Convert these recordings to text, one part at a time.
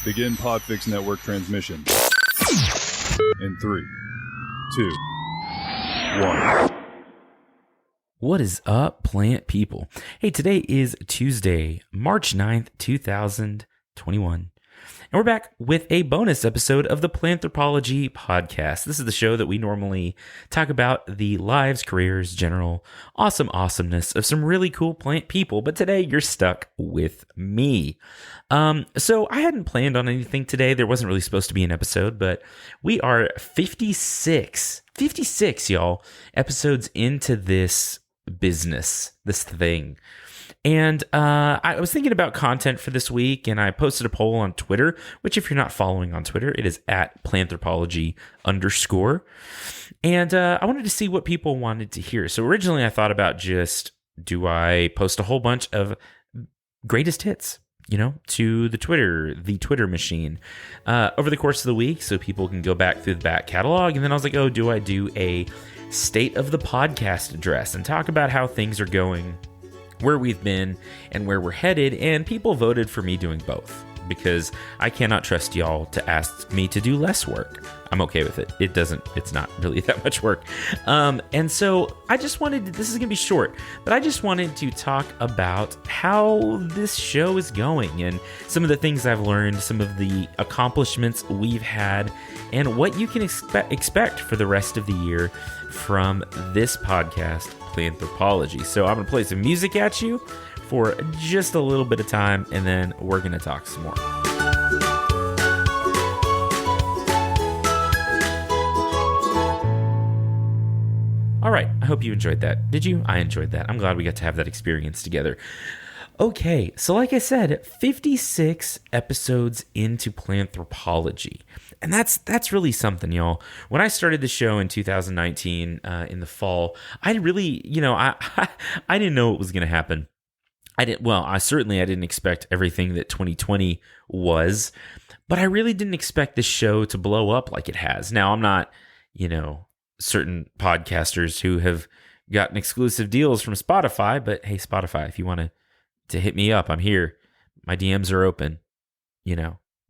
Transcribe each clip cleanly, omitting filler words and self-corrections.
Begin Podfix Network transmission. In 3, 2, 1. What is up, plant people? Hey, today is Tuesday, March 9th, 2021. And we're back with a bonus episode of the Planthropology Podcast. This is the show that we normally talk about the lives, careers, general awesomeness of some really cool plant people. But today you're stuck with me. So I hadn't planned on anything today. There wasn't really supposed to be an episode, but we are 56, y'all, episodes into this business, this thing. And I was thinking about content for this week, and I posted a poll on Twitter, which if you're not following on Twitter, it is at planthropology_. And I wanted to see what people wanted to hear. So originally I thought about do I post a whole bunch of greatest hits, to the Twitter machine over the course of the week so people can go back through the back catalog. And then I was like, do I do a state of the podcast address and talk about how things are going, where we've been, and where we're headed? And people voted for me doing both because I cannot trust y'all to ask me to do less work. I'm okay with it. It's not really that much work. And so I just this is going to be short, but I just wanted to talk about how this show is going and some of the things I've learned, some of the accomplishments we've had, and what you can expect for the rest of the year from this podcast, Planthropology. So I'm going to play some music at you for just a little bit of time, and then we're going to talk some more. All right, I hope you enjoyed that. Did you? I enjoyed that. I'm glad we got to have that experience together. Okay, so like I said, 56 episodes into Planthropology. And that's really something, y'all. When I started the show in 2019, in the fall, I really, I didn't know what was going to happen. I didn't expect everything that 2020 was, but I really didn't expect this show to blow up like it has. Now, I'm not, certain podcasters who have gotten exclusive deals from Spotify, but hey, Spotify, if you want to hit me up, I'm here. My DMs are open,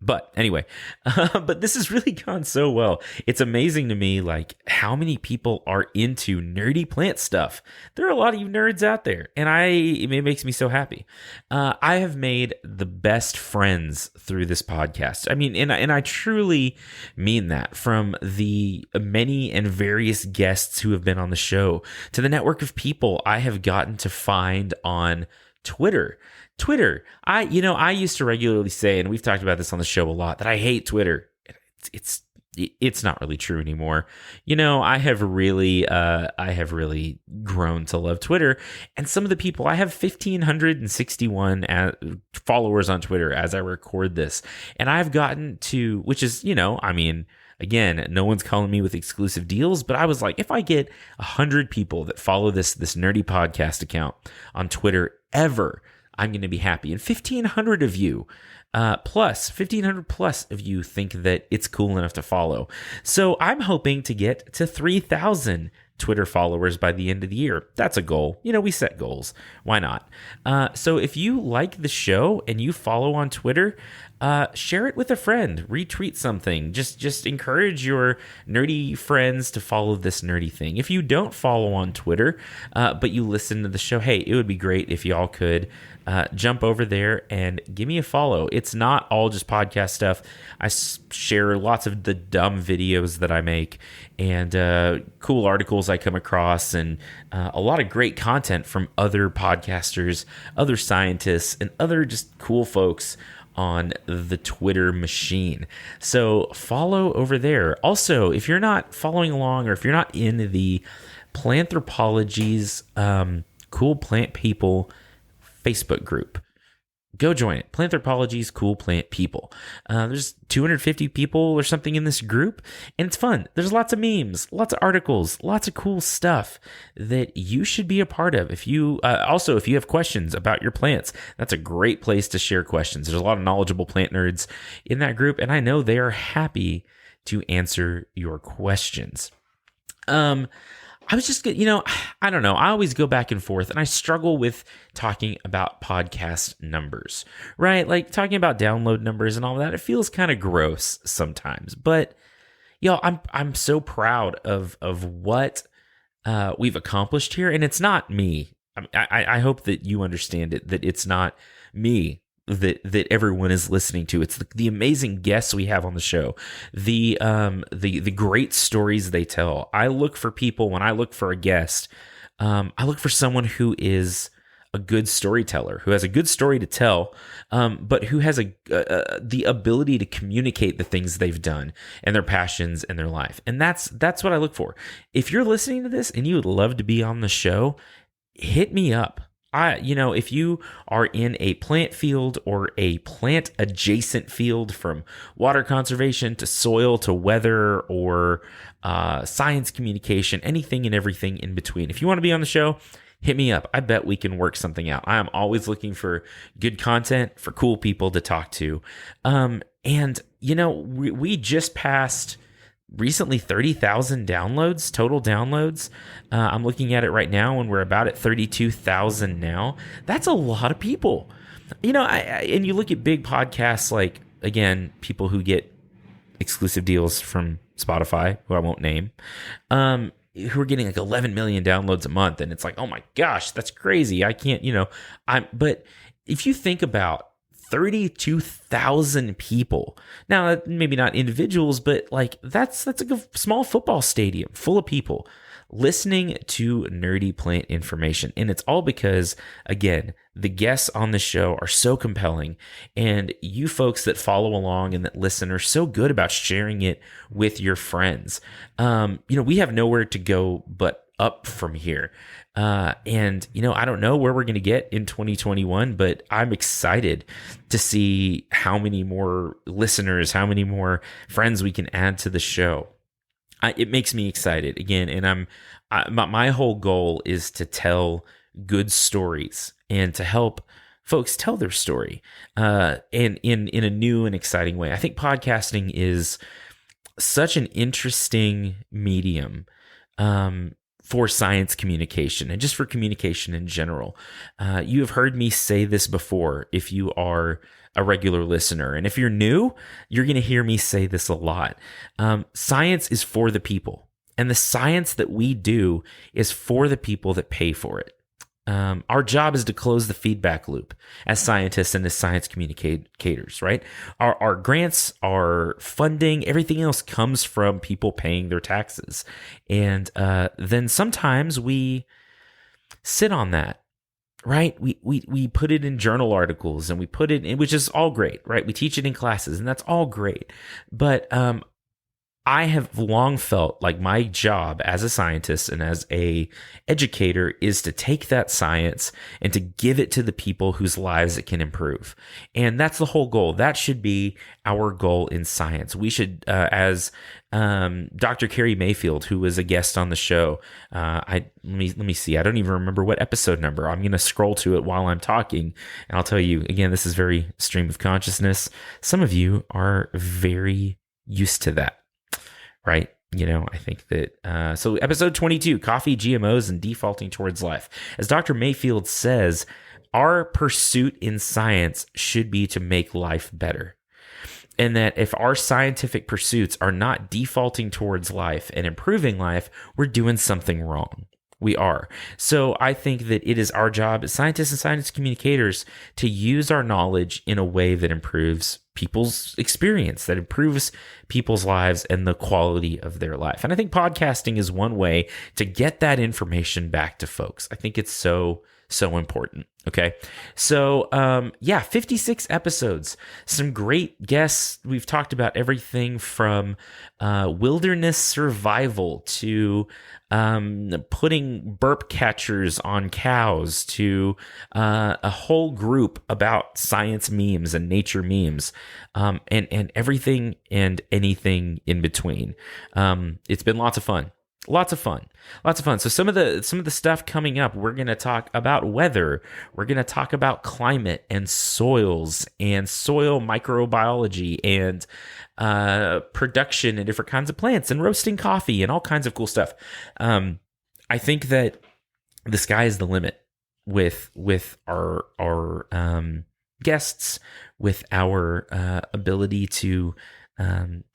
But anyway, but this has really gone so well. It's amazing to me, like, how many people are into nerdy plant stuff. There are a lot of you nerds out there, and it makes me so happy. I have made the best friends through this podcast. I mean, and I truly mean that, from the many and various guests who have been on the show to the network of people I have gotten to find on Twitter, I used to regularly say, and we've talked about this on the show a lot, that I hate Twitter. It's not really true anymore. I have really grown to love Twitter, and some of the people, I have 1,561 followers on Twitter as I record this, and I've gotten to, which is, again, no one's calling me with exclusive deals, but I was like, if I get 100 people that follow this nerdy podcast account on Twitter ever, I'm going to be happy. And 1,500 of you, 1,500 plus of you think that it's cool enough to follow. So I'm hoping to get to 3,000 Twitter followers by the end of the year. That's a goal. We set goals. Why not? So if you like the show and you follow on Twitter, share it with a friend, retweet something, just encourage your nerdy friends to follow this nerdy thing. If you don't follow on Twitter, but you listen to the show, hey, it would be great if y'all could jump over there and give me a follow. It's not all just podcast stuff. I share lots of the dumb videos that I make and cool articles I come across, and a lot of great content from other podcasters, other scientists, and other just cool folks on the Twitter machine. So follow over there. Also, if you're not following along, or if you're not in the Planthropology's Cool Plant People Facebook group, go join it. Planthropology's Cool Plant People. There's 250 people or something in this group, and it's fun. There's lots of memes, lots of articles, lots of cool stuff that you should be a part of. If you if you have questions about your plants, that's a great place to share questions. There's a lot of knowledgeable plant nerds in that group, and I know they are happy to answer your questions. I was just, I don't know. I always go back and forth, and I struggle with talking about podcast numbers, right? Like talking about download numbers and all that. It feels kind of gross sometimes, but I'm so proud of what we've accomplished here, and it's not me. I hope that you understand it, that it's not me that everyone is listening to. It's the amazing guests we have on the show, the great stories they tell. I look for people when I look for a guest. I look for someone who is a good storyteller, who has a good story to tell, but who has the ability to communicate the things they've done and their passions and their life. And that's what I look for. If you're listening to this and you would love to be on the show, hit me up. If you are in a plant field or a plant adjacent field, from water conservation to soil to weather or science communication, anything and everything in between, if you want to be on the show, hit me up. I bet we can work something out. I am always looking for good content, for cool people to talk to. We just passed recently 30,000 downloads, total downloads. I'm looking at it right now, and we're about at 32,000 now. That's a lot of people. And you look at big podcasts like, again, people who get exclusive deals from Spotify, who I won't name, who are getting like 11 million downloads a month. And it's like, oh my gosh, that's crazy. I can't, but if you think about 32,000 people, now maybe not individuals, but like that's like a small football stadium full of people listening to nerdy plant information. And it's all because, again, the guests on the show are so compelling, and you folks that follow along and that listen are so good about sharing it with your friends. We have nowhere to go but up from here. I don't know where we're going to get in 2021, but I'm excited to see how many more listeners, how many more friends we can add to the show. It makes me excited again. And my whole goal is to tell good stories and to help folks tell their story, and in a new and exciting way. I think podcasting is such an interesting medium, for science communication and just for communication in general. You have heard me say this before if you are a regular listener. And if you're new, you're going to hear me say this a lot. Science is for the people. And the science that we do is for the people that pay for it. Our job is to close the feedback loop as scientists and as science communicators, right? Our grants, our funding, everything else comes from people paying their taxes. And then sometimes we sit on that, right? We put it in journal articles, and we put it in, which is all great, right? We teach it in classes, and that's all great. But I have long felt like my job as a scientist and as a educator is to take that science and to give it to the people whose lives it can improve. And that's the whole goal. That should be our goal in science. We should, as Dr. Carrie Mayfield, who was a guest on the show, let me see. I don't even remember what episode number. I'm going to scroll to it while I'm talking, and I'll tell you, again, this is very stream of consciousness. Some of you are very used to that. Right? I think that, so episode 22, coffee, GMOs, and defaulting towards life. As Dr. Mayfield says, our pursuit in science should be to make life better. And that if our scientific pursuits are not defaulting towards life and improving life, we're doing something wrong. We are. So I think that it is our job as scientists and science communicators to use our knowledge in a way that improves people's experience, that improves people's lives and the quality of their life. And I think podcasting is one way to get that information back to folks. I think it's so important. Okay. So, 56 episodes, some great guests. We've talked about everything from wilderness survival to putting burp catchers on cows to a whole group about science memes and nature memes, and everything and anything in between. It's been lots of fun. Lots of fun. So some of the stuff coming up, we're going to talk about weather. We're going to talk about climate and soils and soil microbiology and production and different kinds of plants and roasting coffee and all kinds of cool stuff. I think that the sky is the limit with our guests, with our ability to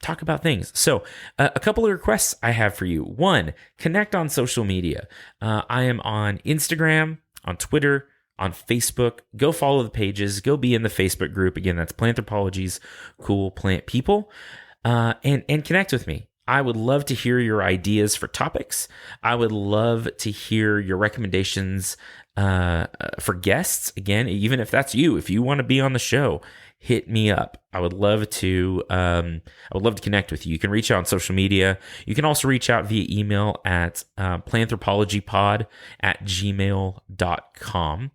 talk about things. So a couple of requests I have for you. One, connect on social media. I am on Instagram, on Twitter, on Facebook. Go follow the pages. Go be in the Facebook group. Again, that's Planthropology's Cool Plant People. And connect with me. I would love to hear your ideas for topics. I would love to hear your recommendations for guests. Again, even if that's you, if you want to be on the show, hit me up. I would love to connect with you. You can reach out on social media. You can also reach out via email at planthropologypod@gmail.com.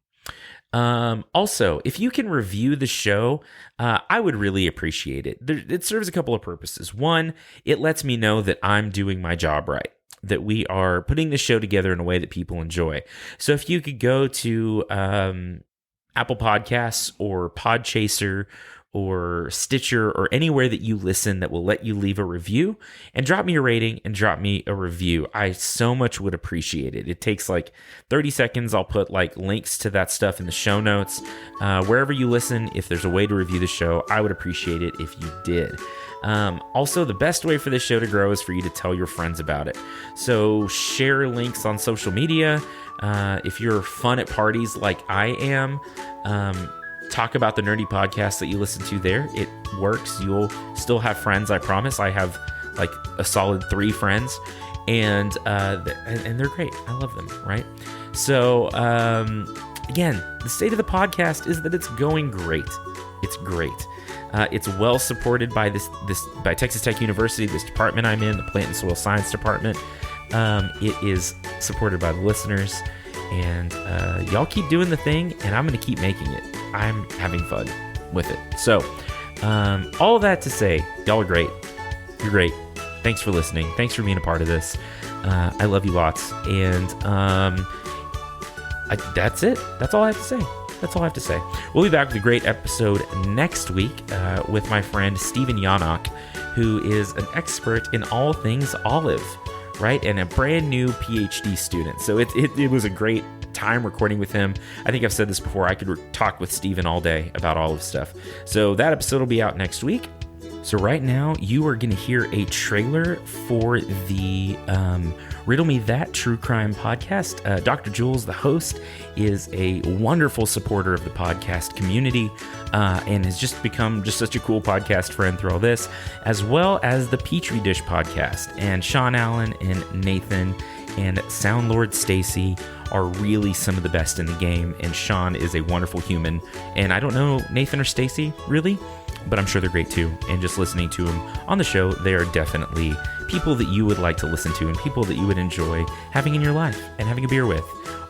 Also, if you can review the show, I would really appreciate it. It serves a couple of purposes. One, it lets me know that I'm doing my job right, that we are putting the show together in a way that people enjoy. So if you could go to Apple Podcasts or Podchaser or Stitcher or anywhere that you listen that will let you leave a review and drop me a rating and drop me a review. I so much would appreciate it. It takes like 30 seconds. I'll put like links to that stuff in the show notes. Wherever you listen, if there's a way to review the show, I would appreciate it if you did. Also, the best way for this show to grow is for you to tell your friends about it. So share links on social media. If you're fun at parties like I am, talk about the nerdy podcast that you listen to there. It works. You'll still have friends, I promise. I have like a solid 3 friends, and they're great. I love them, right? So, again, the state of the podcast is that it's going great. It's great. It's well supported by by Texas Tech University, this department I'm in, the Plant and Soil Science Department. It is supported by the listeners, and y'all keep doing the thing, and I'm going to keep making it. I'm having fun with it. So, all of that to say, y'all are great. You're great. Thanks for listening. Thanks for being a part of this. I love you lots, and that's it. That's all I have to say. That's all I have to say. We'll be back with a great episode next week with my friend Stephen Yannock, who is an expert in all things olive, right? And a brand new PhD student. So it was a great time recording with him. I think I've said this before. I could talk with Stephen all day about olive stuff. So that episode will be out next week. So right now, you are going to hear a trailer for the Riddle Me That True Crime podcast. Dr. Jules, the host, is a wonderful supporter of the podcast community and has just become just such a cool podcast friend through all this, as well as the Petri Dish podcast. And Sean Allen and Nathan and Soundlord Stacy are really some of the best in the game. And Sean is a wonderful human. And I don't know Nathan or Stacy, really, but I'm sure they're great too. And just listening to them on the show, they are definitely people that you would like to listen to and people that you would enjoy having in your life and having a beer with,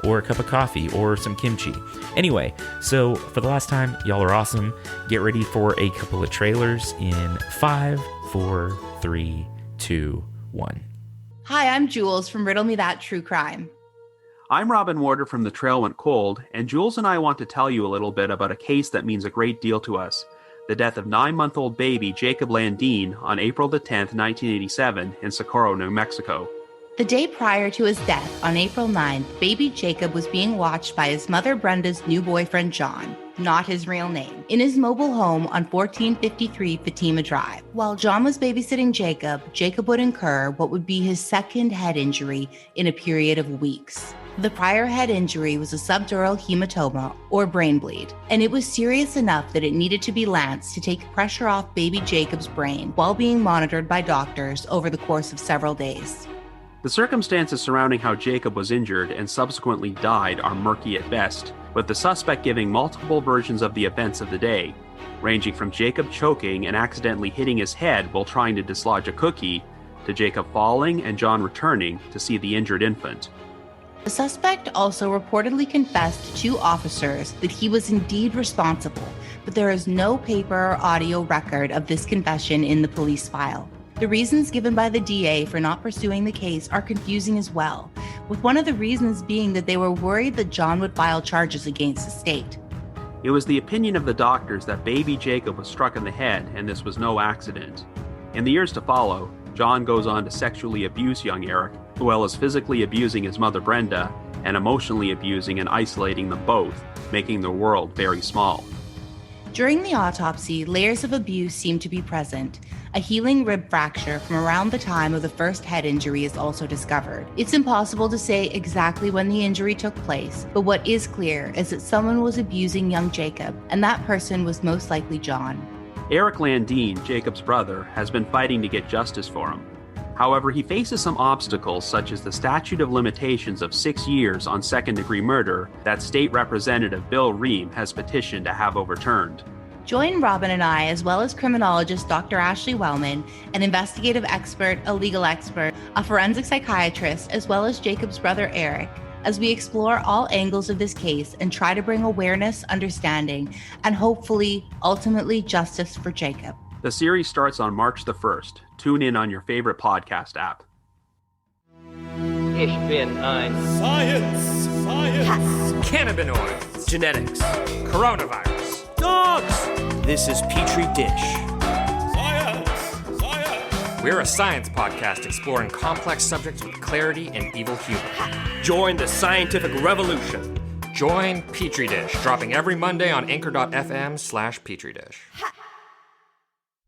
or a cup of coffee, or some kimchi. Anyway, so for the last time, y'all are awesome. Get ready for a couple of trailers in 5, 4, 3, 2, 1. Hi, I'm Jules from Riddle Me That True Crime. I'm Robin Warder from The Trail Went Cold, and Jules and I want to tell you a little bit about a case that means a great deal to us. The death of 9-month-old baby Jacob Landine on April the 10th, 1987 in Socorro, New Mexico. The day prior to his death, on April 9th, baby Jacob was being watched by his mother Brenda's new boyfriend John, not his real name, in his mobile home on 1453 Fatima Drive. While John was babysitting Jacob, Jacob would incur what would be his second head injury in a period of weeks. The prior head injury was a subdural hematoma, or brain bleed, and it was serious enough that it needed to be lanced to take pressure off baby Jacob's brain while being monitored by doctors over the course of several days. The circumstances surrounding how Jacob was injured and subsequently died are murky at best, with the suspect giving multiple versions of the events of the day, ranging from Jacob choking and accidentally hitting his head while trying to dislodge a cookie, to Jacob falling and John returning to see the injured infant. The suspect also reportedly confessed to officers that he was indeed responsible, but there is no paper or audio record of this confession in the police file. The reasons given by the DA for not pursuing the case are confusing as well, with one of the reasons being that they were worried that John would file charges against the state. It was the opinion of the doctors that baby Jacob was struck in the head and this was no accident. In the years to follow, John goes on to sexually abuse young Eric, well as physically abusing his mother Brenda and emotionally abusing and isolating them both, making the world very small. During the autopsy, layers of abuse seem to be present. A healing rib fracture from around the time of the first head injury is also discovered. It's impossible to say exactly when the injury took place, but what is clear is that someone was abusing young Jacob, and that person was most likely John. Eric Landine, Jacob's brother, has been fighting to get justice for him. However, he faces some obstacles such as the statute of limitations of 6 years on second-degree murder that State Representative Bill Ream has petitioned to have overturned. Join Robin and I, as well as criminologist Dr. Ashley Wellman, an investigative expert, a legal expert, a forensic psychiatrist, as well as Jacob's brother Eric, as we explore all angles of this case and try to bring awareness, understanding, and hopefully, ultimately, justice for Jacob. The series starts on March the 1st. Tune in on your favorite podcast app. Ich bin ein Science! Cannabinoids. Genetics. Coronavirus. Dogs! This is Petri Dish. Science! We're a science podcast exploring complex subjects with clarity and evil humor. Join the scientific revolution. Join Petri Dish, dropping every Monday on anchor.fm/Petri Dish.